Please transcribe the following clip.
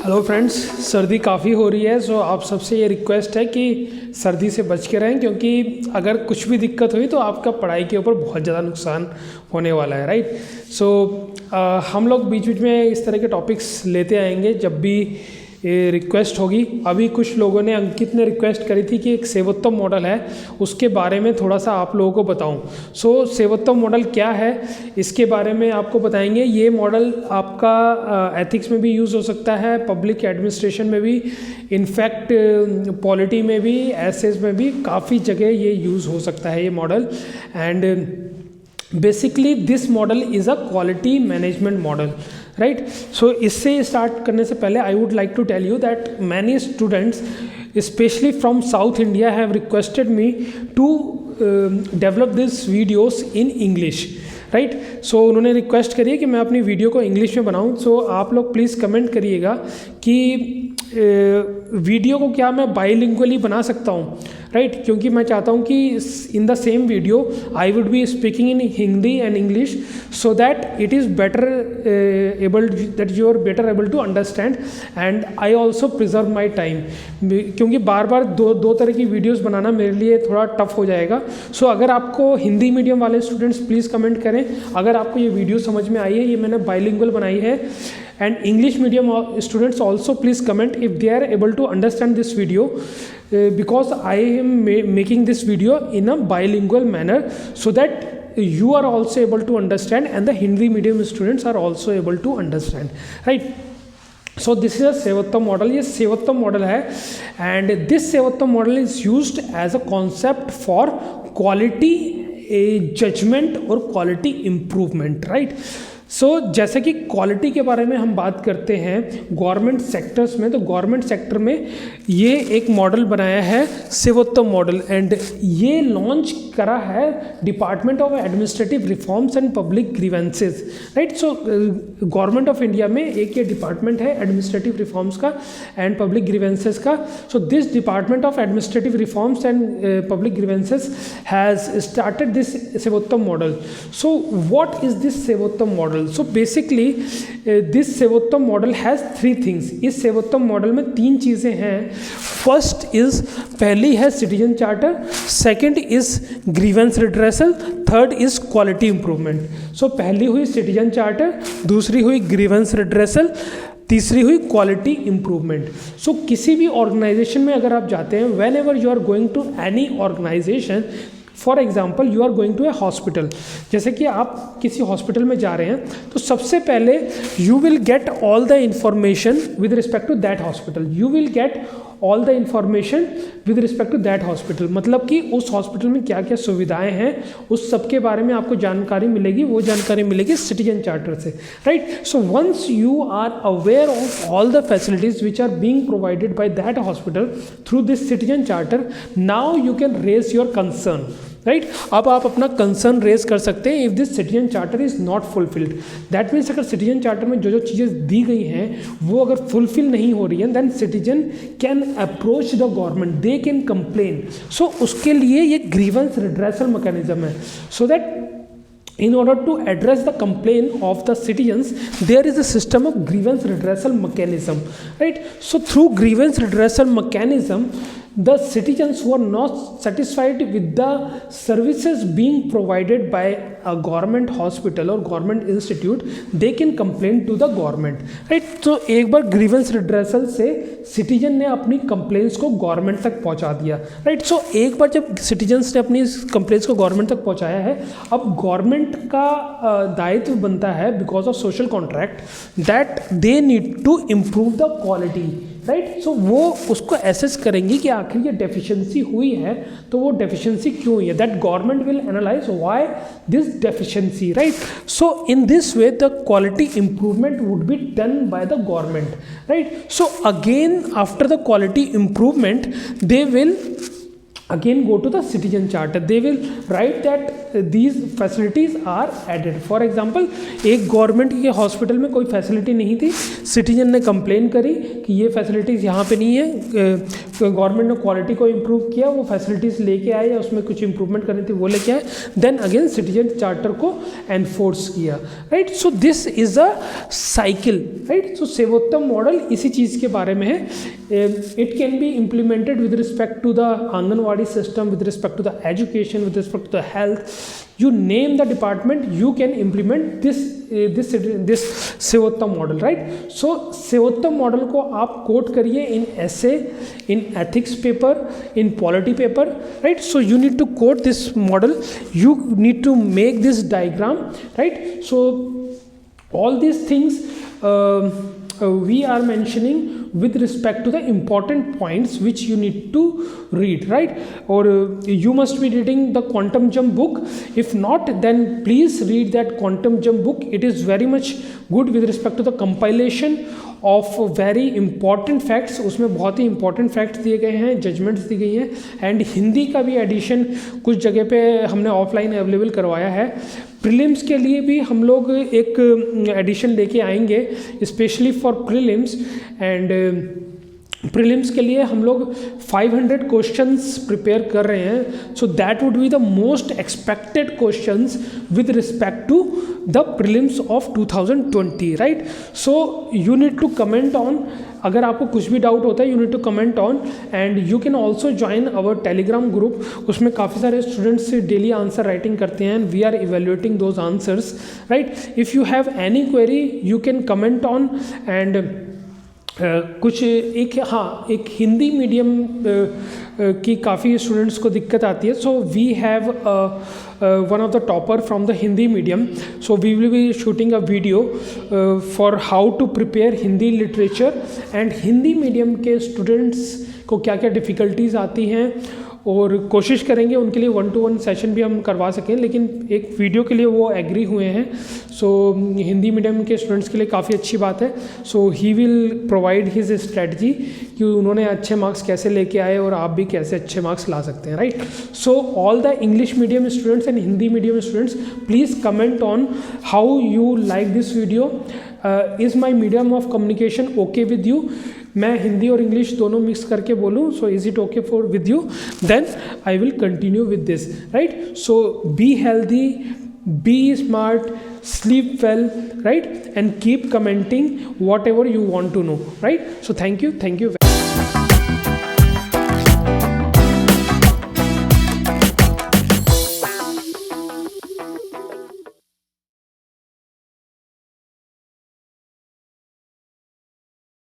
Hello friends, सर्दी काफ़ी हो रही है। सो आप सबसे ये रिक्वेस्ट है कि सर्दी से बच के रहें, क्योंकि अगर कुछ भी दिक्कत हुई तो आपका पढ़ाई के ऊपर बहुत ज़्यादा नुकसान होने वाला है, राइट। सो हम लोग बीच बीच में इस तरह के टॉपिक्स लेते आएंगे जब भी ये रिक्वेस्ट होगी। अभी कुछ लोगों ने, अंकित ने रिक्वेस्ट करी थी कि एक सेवोत्तम मॉडल है, उसके बारे में थोड़ा सा आप लोगों को बताऊं। सो सेवोत्तम मॉडल क्या है, इसके बारे में आपको बताएंगे। ये मॉडल आपका एथिक्स में भी यूज़ हो सकता है, पब्लिक एडमिनिस्ट्रेशन में भी, इनफैक्ट पॉलिटी में भी, एसेस में भी, काफ़ी जगह ये यूज़ हो सकता है ये model. And basically this model is a quality management model, right. So इससे स्टार्ट करने से पहले I would like to tell you that many students specially from South India have requested me to develop this videos in English, right. So उन्होंने request करी है कि मैं अपनी वीडियो को इंग्लिश में बनाऊं। सो आप लोग प्लीज़ कमेंट करिएगा कि वीडियो को क्या मैं बाइलिंगुअली बना सकता हूँ, राइट। क्योंकि मैं चाहता हूँ कि in the same video I would be speaking in Hindi and English, so that it is better able, that you are better able to understand and I also preserve my time. क्योंकि बार बार दो तरह की वीडियोज़ बनाना मेरे लिए थोड़ा tough हो जाएगा। सो अगर आपको हिंदी मीडियम वाले स्टूडेंट्स प्लीज़ कमेंट करें अगर आपको ये वीडियो समझ में आई है। ये मैंने बाइलिंगुअल बनाई है। And English medium students also please comment if they are able to understand this video, because I am making this video in a bilingual manner so that you are also able to understand and the Hindi medium students are also able to understand, right. So this is a Sevottam model. ये Sevottam model है and this Sevottam model is used as a concept for quality judgment और quality improvement, right. सो जैसे कि quality के बारे में हम बात करते हैं गवर्नमेंट सेक्टर्स में, तो गवर्नमेंट सेक्टर में ये एक मॉडल बनाया है सेवोत्तम मॉडल एंड ये लॉन्च करा है department of administrative reforms and public grievances, right. So government of India में एक ये डिपार्टमेंट है एडमिनिस्ट्रेटिव रिफॉर्म्स का एंड पब्लिक ग्रीवेंसेस का। So this department of administrative reforms and public grievances has started this Sevottam model. So what is this Sevottam model? So basically this Sevottam model has 3 things। इस Sevottam model में 3 चीज़ें हैं। First is, पहली है citizen charter, second is grievance redressal, third is quality improvement. So पहली हुई citizen charter, दूसरी हुई ग्रीवेंस रिड्रेसल, तीसरी हुई क्वालिटी इंप्रूवमेंट। सो किसी भी ऑर्गेनाइजेशन में अगर आप जाते हैं, whenever you are going to any organisation, for example you are going to a hospital, जैसे कि आप किसी हॉस्पिटल में जा रहे हैं तो सबसे पहले you will get all the information with respect to that hospital. You will get all the information with respect to that hospital, मतलब कि उस हॉस्पिटल में क्या क्या सुविधाएं हैं उस सब के बारे में आपको जानकारी मिलेगी। वो जानकारी मिलेगी सिटीजन चार्टर से, right. So once you are aware of all the facilities which are being provided by that hospital through this citizen charter, now you can raise your concern, right. अब आप अपना कंसर्न रेज कर सकते हैं if this citizen charter is not fulfilled. That means अगर citizen charter में जो जो चीज़ें दी गई हैं वो अगर फुलफिल नहीं हो रही हैं, then citizen can approach the government, they can complain. So उसके लिए ये ग्रीवेंस रिड्रेसल मैकेनिज्म है, so that in order to address the complaint of the citizens, there is a system of grievance redressal mechanism, right. So through grievance redressal mechanism, the citizens who are not satisfied with the services being provided by a government hospital or government institute, they can complain to the government, right. So एक बार grievance redressal से citizen ने अपनी complaints को government तक पहुंचा दिया, right. So एक बार जब citizens ने अपनी complaints को government तक पहुंचाया है, अब government का दायित्व बनता है because of social contract that they need to improve the quality, right. So वो उसको एसेस करेंगी कि आखिर ये डेफिशिएंसी हुई है तो वो डेफिशिएंसी क्यों हुई है, that government will analyse why this deficiency, right. So in this way the quality improvement would be done by the government, right. So again after the quality improvement they will again go to the citizen charter. They will write that these facilities are added. For example, एक government के hospital में कोई facility नहीं थी, citizen ने complain करी कि ये फैसिलिटीज़ यहाँ पे नहीं है, गवर्नमेंट ने क्वालिटी को इम्प्रूव किया, वो फैसिलिटीज़ लेके आए या उसमें कुछ इंप्रूवमेंट करनी थी वो लेके आए, देन अगेन सिटीजन चार्टर को एनफोर्स किया, right. So this is a cycle, right. So Sevottam model इसी चीज़ के बारे में है. It can be implemented with respect to the anganwadi system, with respect to the education, with respect to the health. You name the department, you can implement this Sevottam model, right. So Sevottam model को आप coat करिए इन essay, in ethics paper, in polity paper, right. So you need to quote this model, you need to make this diagram, right. So all these things we are mentioning with respect to the important points which you need to read, right. Or you must be reading the quantum jump book. If not, then please read that quantum jump book. It is very much good with respect to the compilation of very important facts. उसमें बहुत ही important facts दिए गए हैं, judgments दी गई हैं, and Hindi का भी addition कुछ जगह पे हमने ऑफलाइन अवेलेबल करवाया है. प्रीलिम्स के लिए भी हम लोग एक एडिशन लेके आएंगे specially for prelims, and prelims के लिए हम लोग 500 क्वेश्चंस प्रिपेयर कर रहे हैं. So that would be the most expected questions with respect to the prelims of 2020, right. So you need to comment on, अगर आपको कुछ भी डाउट होता है you need to comment on, and you can also join our Telegram group. उसमें काफ़ी सारे students daily answer writing करते हैं, we are evaluating those answers, right. If you have any query you can comment on. And कुछ एक Hindi medium की काफ़ी students को दिक्कत आती है. So we have one of the topper from the Hindi medium, so we will be shooting a video for how to prepare Hindi literature, and Hindi medium के students को क्या क्या डिफ़िकल्टीज़ आती हैं, और कोशिश करेंगे उनके लिए 1-to-1 सेशन भी हम करवा सकें, लेकिन एक वीडियो के लिए वो एग्री हुए हैं. सो हिंदी मीडियम के स्टूडेंट्स के लिए काफ़ी अच्छी बात है. So he will provide his strategy कि उन्होंने अच्छे मार्क्स कैसे लेके आए और आप भी कैसे अच्छे मार्क्स ला सकते हैं, right. So all the English medium students and Hindi medium students, please comment on how you like this video. Is my medium of communication okay with you? मैं हिंदी और इंग्लिश दोनों मिक्स करके बोलूँ, so is it okay for with you? Then I will continue with this, right. So be healthy, be smart, sleep well, right, and keep commenting whatever you want to know, right. So thank you.